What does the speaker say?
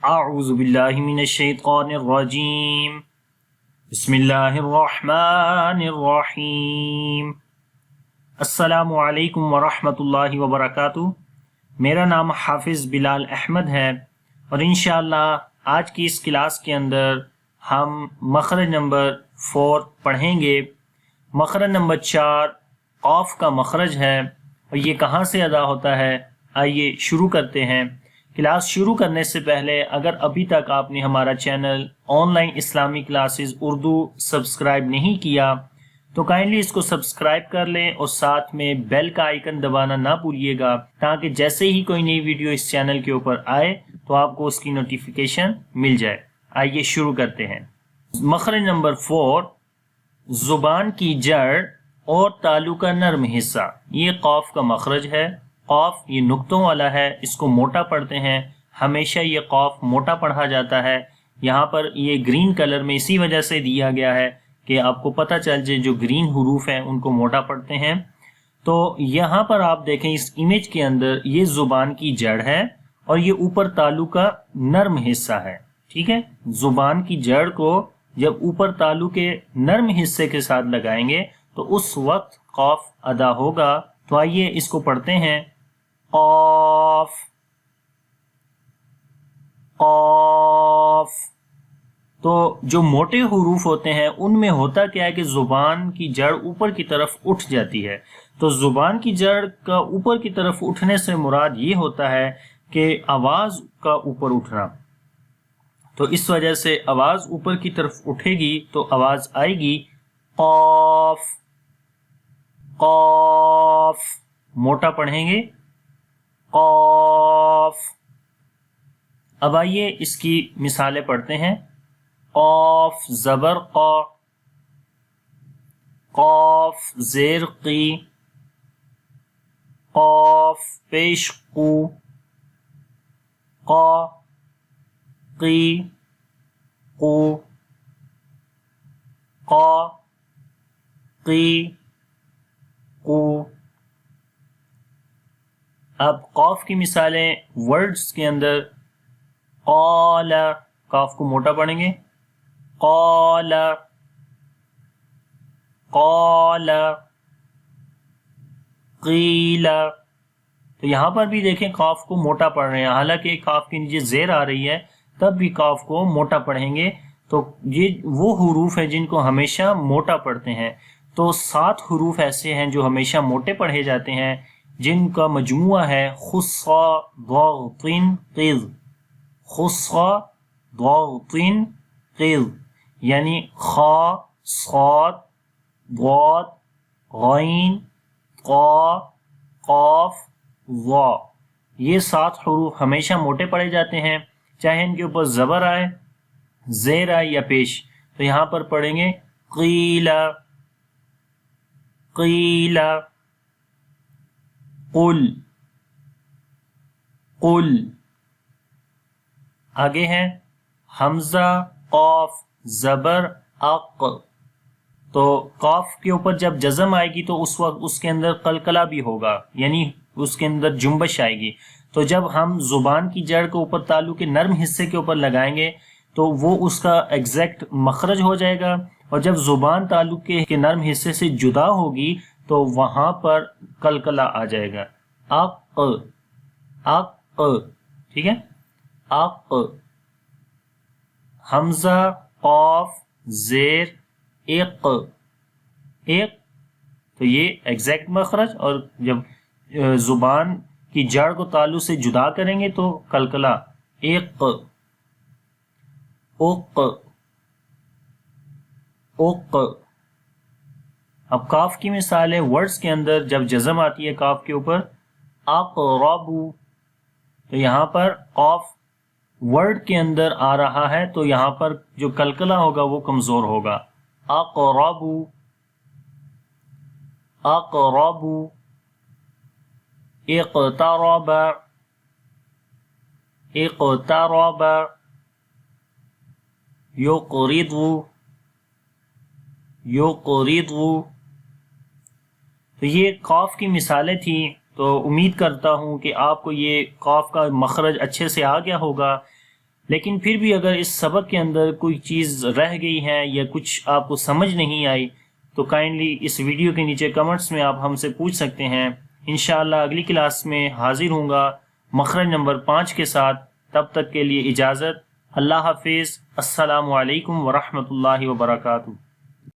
اعوذ باللہ من الشیطان الرجیم بسم اللہ الرحمن الرحیم۔ السلام علیکم ورحمۃ اللہ وبرکاتہ۔ میرا نام حافظ بلال احمد ہے اور انشاءاللہ آج کی اس کلاس کے اندر ہم مخرج نمبر 4 پڑھیں گے۔ مخرج نمبر 4 قاف کا مخرج ہے اور یہ کہاں سے ادا ہوتا ہے، آئیے شروع کرتے ہیں۔ کلاس شروع کرنے سے پہلے اگر ابھی تک آپ نے ہمارا چینل آن لائن اسلامی کلاسز اردو سبسکرائب نہیں کیا تو کائنڈلی اس کو سبسکرائب کر لیں اور ساتھ میں بیل کا آئیکن دبانا نہ بھولیے گا تاکہ جیسے ہی کوئی نئی ویڈیو اس چینل کے اوپر آئے تو آپ کو اس کی نوٹیفیکیشن مل جائے۔ آئیے شروع کرتے ہیں۔ مخرج نمبر 4 زبان کی جڑ اور تالو کا نرم حصہ، یہ قاف کا مخرج ہے۔ قاف یہ نقطوں والا ہے، اس کو موٹا پڑھتے ہیں، ہمیشہ یہ قاف موٹا پڑھا جاتا ہے۔ یہاں پر یہ گرین کلر میں اسی وجہ سے دیا گیا ہے کہ آپ کو پتہ چل جائے جو گرین حروف ہیں ان کو موٹا پڑھتے ہیں۔ تو یہاں پر آپ دیکھیں اس امیج کے اندر یہ زبان کی جڑ ہے اور یہ اوپر تالو کا نرم حصہ ہے، ٹھیک ہے۔ زبان کی جڑ کو جب اوپر تالو کے نرم حصے کے ساتھ لگائیں گے تو اس وقت قاف ادا ہوگا۔ تو آئیے اس کو پڑھتے ہیں۔ قاف قاف۔ تو جو موٹے حروف ہوتے ہیں ان میں ہوتا کیا ہے کہ زبان کی جڑ اوپر کی طرف اٹھ جاتی ہے۔ تو زبان کی جڑ کا اوپر کی طرف اٹھنے سے مراد یہ ہوتا ہے کہ آواز کا اوپر اٹھنا۔ تو اس وجہ سے آواز اوپر کی طرف اٹھے گی تو آواز آئے گی قاف قاف، موٹا پڑھیں گے قاف۔ اب آئیے اس کی مثالیں پڑھتے ہیں۔ قاف زبر قا، قاف زیر قی، قاف پیش قو، قا قی قو، قا قی قو۔ اب قاف کی مثالیں ورڈز کے اندر قال، قاف کو موٹا پڑھیں گے قال قال، قیل۔ تو یہاں پر بھی دیکھیں قاف کو موٹا پڑھ رہے ہیں، حالانکہ قاف کے نیچے زیر آ رہی ہے تب بھی قاف کو موٹا پڑھیں گے۔ تو یہ وہ حروف ہیں جن کو ہمیشہ موٹا پڑھتے ہیں۔ تو 7 حروف ایسے ہیں جو ہمیشہ موٹے پڑھے جاتے ہیں جن کا مجموعہ ہے خصا ضغط قذ، خصا ضغط قذ، یعنی خا صاد ضاد غین قا قاف ضا۔ یہ 7 حروف ہمیشہ موٹے پڑھے جاتے ہیں، چاہے ان کے اوپر زبر آئے، زیر آئے یا پیش۔ تو یہاں پر پڑھیں گے قیل قیل، قل قل۔ آگے ہیں حمزہ قاف زبر اق۔ تو قاف کے اوپر جب جزم آئے گی تو اس وقت اس کے اندر قلقلہ بھی ہوگا، یعنی اس کے اندر جنبش آئے گی۔ تو جب ہم زبان کی جڑ کو اوپر تالو کے نرم حصے کے اوپر لگائیں گے تو وہ اس کا ایگزیکٹ مخرج ہو جائے گا، اور جب زبان تالو کے نرم حصے سے جدا ہوگی تو وہاں پر قلقلہ آ جائے گا۔ اق اق، ٹھیک ہے، اق۔ حمزہ قاف زیر اق اق، تو یہ ایگزیکٹ مخرج، اور جب زبان کی جڑ کو تالو سے جدا کریں گے تو قلقلہ اق اق اق۔ اب کاف کی مثال ہے ورڈز کے اندر جب جزم آتی ہے کاف کے اوپر اقرب، تو یہاں پر قاف ورڈ کے اندر آ رہا ہے تو یہاں پر جو قلقلہ ہوگا وہ کمزور ہوگا۔ اقرب اقرب، اقترب اقترب، یقرض یقرض۔ تو یہ قاف کی مثالیں تھیں، تو امید کرتا ہوں کہ آپ کو یہ قاف کا مخرج اچھے سے آ گیا ہوگا۔ لیکن پھر بھی اگر اس سبق کے اندر کوئی چیز رہ گئی ہے یا کچھ آپ کو سمجھ نہیں آئی تو کائنڈلی اس ویڈیو کے نیچے کمنٹس میں آپ ہم سے پوچھ سکتے ہیں. انشاءاللہ اگلی کلاس میں حاضر ہوں گا مخرج نمبر 5 کے ساتھ. تب تک کے لیے اجازت. اللہ حافظ. السلام علیکم ورحمۃ اللہ وبرکاتہ.